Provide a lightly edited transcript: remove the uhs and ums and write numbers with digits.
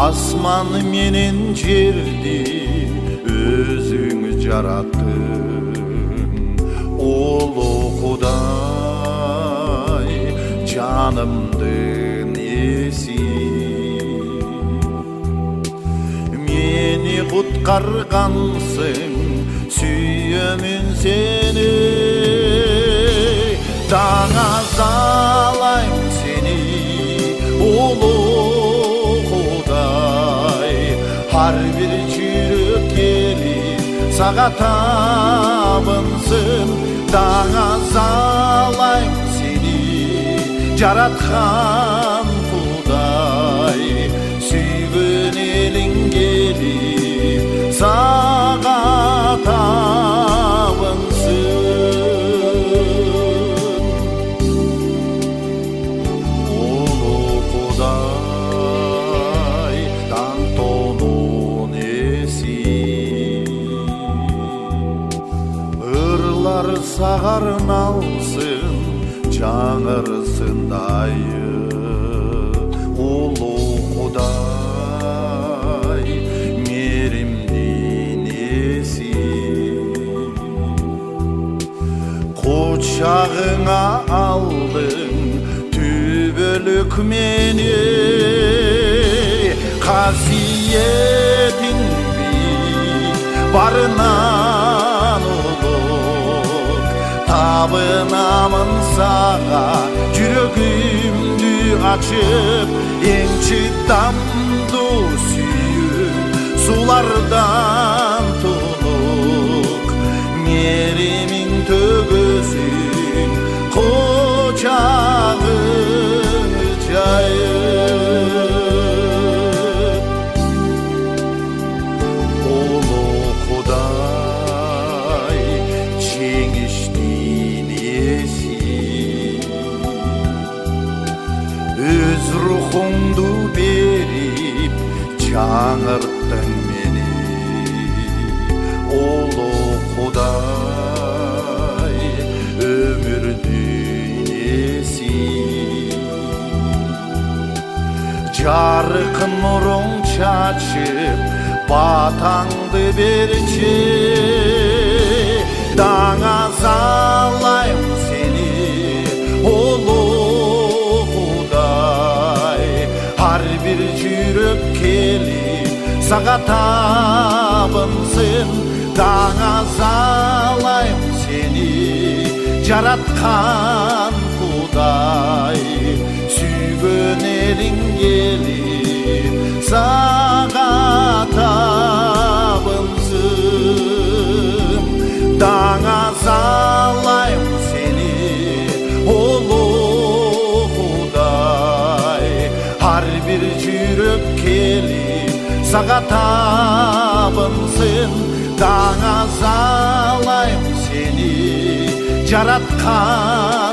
Asman menen жерди өзүң жараттың, Улуу Кудай жанымдын эси. Мени куткаргансың, сүйөмүн сени, Даңа залайм сени, улуу Кудай. Har bir жүрөк келип сага табынсын, Даңа залайм сени, жараткан Кудай. Сүйгөн элиң келип сага табынсын. Улуу Кудай, таң тонун эси. Ырлар сагарын алсын, жаңырсын дайы. Улуу Кудай, меримдин эси. Кучагыңа алдың түбөлүк мени, касиетиң бийик, барынан улук. Табынамын сага, жүрөгүмдү ачып, эң чыдамдуу сүйүү сулардан тулук. Меримиң төгөсүң, кучагың жайып. Улуу Кудай, жеңиштин эси. Өз рухуңду берип, жаңырттың мени, Улуу Кудай, өмүрдүн эси. Жарык нуруң чачып, батаңды берчи, Даңа залайм сени, улуу Кудай. Har bir жүрөк келип сага табынсын, Даңа залайм сени, жараткан Кудай. Сүйгөн элиң келип сага табынсын, Даңа залайм сени, улуу Кудай. Har bir жүрөк келип сага табынсын, Даңа залайм сени, жараткан